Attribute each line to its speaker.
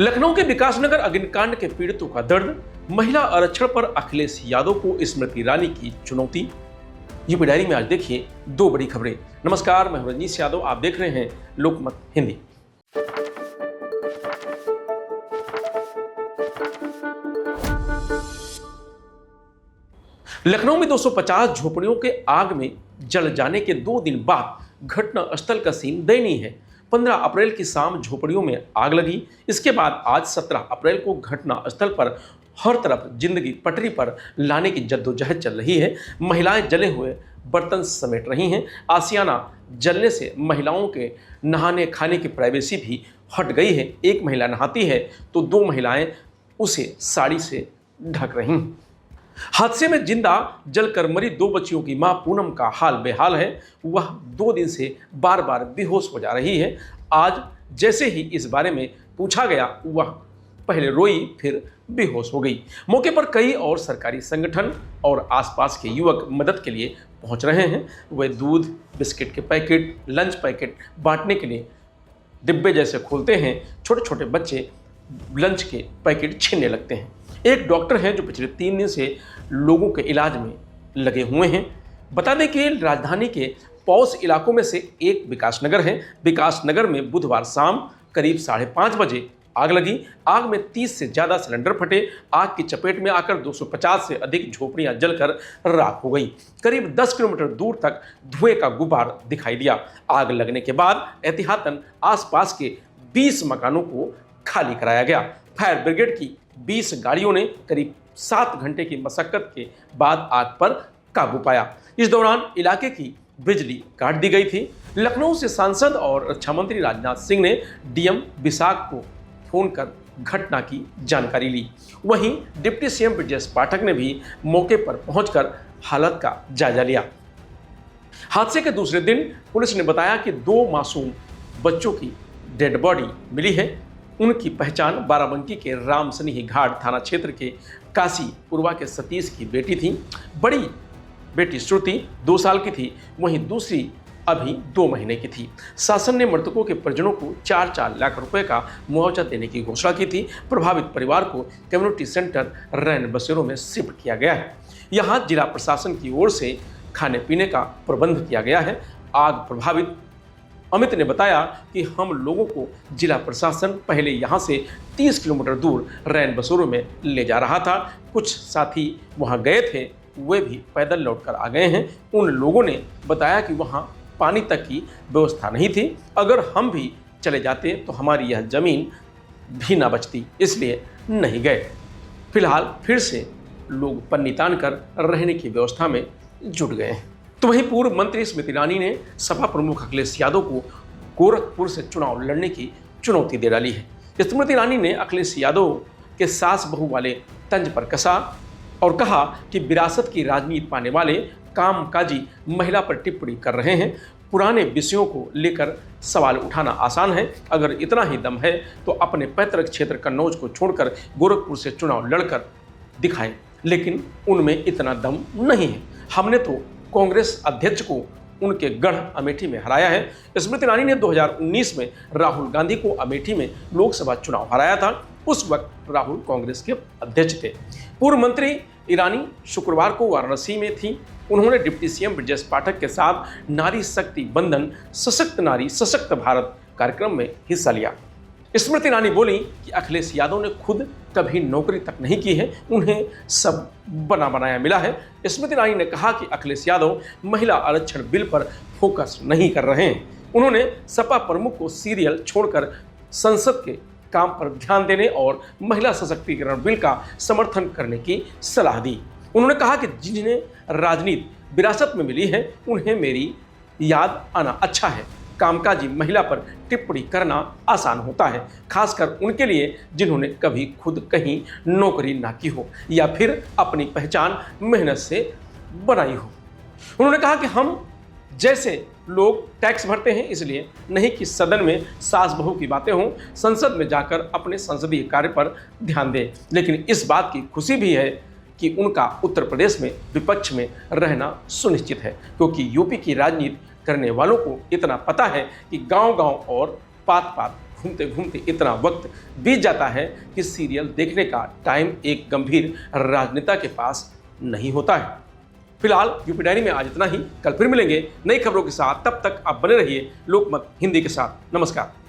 Speaker 1: लखनऊ के विकासनगर अग्निकांड के पीड़ितों का दर्द, महिला आरक्षण पर अखिलेश यादव को स्मृति ईरानी की चुनौती। यूपी डायरी में आज देखिए दो बड़ी खबरें। नमस्कार, मैं रजनीश यादव, आप देख रहे हैं लोकमत हिंदी। लखनऊ में 250 झोपड़ियों के आग में जल जाने के 2 दिन बाद घटना स्थल का सीन दयनीय है। 15 अप्रैल की शाम झोपड़ियों में आग लगी। इसके बाद आज 17 अप्रैल को घटना स्थल पर हर तरफ जिंदगी पटरी पर लाने की जद्दोजहद चल रही है। महिलाएं जले हुए बर्तन समेट रही हैं। आसियाना जलने से महिलाओं के नहाने खाने की प्राइवेसी भी हट गई है। एक महिला नहाती है तो 2 महिलाएं उसे साड़ी से ढक रही हैं। हादसे में जिंदा जलकर मरी 2 बच्चियों की मां पूनम का हाल बेहाल है। वह 2 दिन से बार बार बेहोश हो जा रही है। आज जैसे ही इस बारे में पूछा गया, वह पहले रोई फिर बेहोश हो गई। मौके पर कई और सरकारी संगठन और आसपास के युवक मदद के लिए पहुंच रहे हैं। वे दूध, बिस्किट के पैकेट, लंच पैकेट बांटने के लिए डिब्बे जैसे खोलते हैं। छोटे छोटे बच्चे लंच के पैकेट छीनने लगते हैं। एक डॉक्टर हैं जो पिछले 3 दिन से लोगों के इलाज में लगे हुए हैं। बता दें कि राजधानी के पॉश इलाकों में से एक विकासनगर है। विकासनगर में बुधवार शाम करीब 5:30 बजे आग लगी। आग में 30 से ज़्यादा सिलेंडर फटे। आग की चपेट में आकर 250 से अधिक झोपड़ियां जलकर राख हो गई। करीब 10 किलोमीटर दूर तक धुएं का गुबार दिखाई दिया। आग लगने के बाद एहतियातन आसपास के 20 मकानों को खाली कराया गया। फायर ब्रिगेड की 20 गाड़ियों ने करीब 7 घंटे की मशक्कत के बाद आग पर काबू पाया। इस दौरान इलाके की बिजली काट दी गई थी। लखनऊ से सांसद और रक्षा मंत्री राजनाथ सिंह ने डीएम विशाख को फोन कर घटना की जानकारी ली। वहीं डिप्टी सीएम ब्रजेश पाठक ने भी मौके पर पहुंचकर हालत का जायजा लिया। हादसे के दूसरे दिन पुलिस ने बताया कि 2 मासूम बच्चों की डेड बॉडी मिली है। उनकी पहचान बाराबंकी के राम सनीही घाट थाना क्षेत्र के काशी पुरवा के सतीश की बेटी थी। बड़ी बेटी श्रुति 2 साल की थी, वहीं दूसरी अभी 2 महीने की थी। शासन ने मृतकों के परिजनों को 4-4 लाख रुपए का मुआवजा देने की घोषणा की थी। प्रभावित परिवार को कम्युनिटी सेंटर रैन बसेरों में शिफ्ट किया गया है। यहाँ जिला प्रशासन की ओर से खाने पीने का प्रबंध किया गया है। आग प्रभावित अमित ने बताया कि हम लोगों को जिला प्रशासन पहले यहाँ से 30 किलोमीटर दूर रैन बसेरों में ले जा रहा था। कुछ साथी वहाँ गए थे, वे भी पैदल लौटकर आ गए हैं। उन लोगों ने बताया कि वहाँ पानी तक की व्यवस्था नहीं थी। अगर हम भी चले जाते तो हमारी यह ज़मीन भी ना बचती, इसलिए नहीं गए। फिलहाल फिर से लोग पन्नी तान कर रहने की व्यवस्था में जुट गए हैं। तो वहीं पूर्व मंत्री स्मृति ईरानी ने सपा प्रमुख अखिलेश यादव को गोरखपुर से चुनाव लड़ने की चुनौती दे डाली है। स्मृति ईरानी ने अखिलेश यादव के सास बहू वाले तंज पर कसा और कहा कि विरासत की राजनीति पाने वाले कामकाजी महिला पर टिप्पणी कर रहे हैं। पुराने विषयों को लेकर सवाल उठाना आसान है। अगर इतना ही दम है तो अपने पैतृक क्षेत्र कन्नौज को छोड़कर गोरखपुर से चुनाव लड़कर दिखाएं, लेकिन उनमें इतना दम नहीं है। हमने तो कांग्रेस अध्यक्ष को उनके गढ़ अमेठी में हराया है। स्मृति ईरानी ने 2019 में राहुल गांधी को अमेठी में लोकसभा चुनाव हराया था। उस वक्त राहुल कांग्रेस के अध्यक्ष थे। पूर्व मंत्री ईरानी शुक्रवार को वाराणसी में थी। उन्होंने डिप्टी सीएम ब्रजेश पाठक के साथ नारी शक्ति बंधन सशक्त नारी सशक्त भारत कार्यक्रम में हिस्सा लिया। स्मृति ईरानी बोली कि अखिलेश यादव ने खुद कभी नौकरी तक नहीं की है, उन्हें सब बना बनाया मिला है। स्मृति ईरानी ने कहा कि अखिलेश यादव महिला आरक्षण बिल पर फोकस नहीं कर रहे हैं। उन्होंने सपा प्रमुख को सीरियल छोड़कर संसद के काम पर ध्यान देने और महिला सशक्तिकरण बिल का समर्थन करने की सलाह दी। उन्होंने कहा कि जिन्हें राजनीति विरासत में मिली है, उन्हें मेरी याद आना अच्छा है। कामकाजी महिला पर टिप्पणी करना आसान होता है, खासकर उनके लिए जिन्होंने कभी खुद कहीं नौकरी ना की हो या फिर अपनी पहचान मेहनत से बनाई हो। उन्होंने कहा कि हम जैसे लोग टैक्स भरते हैं, इसलिए नहीं कि सदन में सास बहू की बातें हों, संसद में जाकर अपने संसदीय कार्य पर ध्यान दें। लेकिन इस बात की खुशी भी है कि उनका उत्तर प्रदेश में विपक्ष में रहना सुनिश्चित है, क्योंकि यूपी की राजनीति करने वालों को इतना पता है कि गांव-गांव और पात-पात घूमते घूमते इतना वक्त बीत जाता है कि सीरियल देखने का टाइम एक गंभीर राजनेता के पास नहीं होता है। फिलहाल यूपी डायरी में आज इतना ही। कल फिर मिलेंगे नई खबरों के साथ। तब तक आप बने रहिए लोकमत हिंदी के साथ। नमस्कार।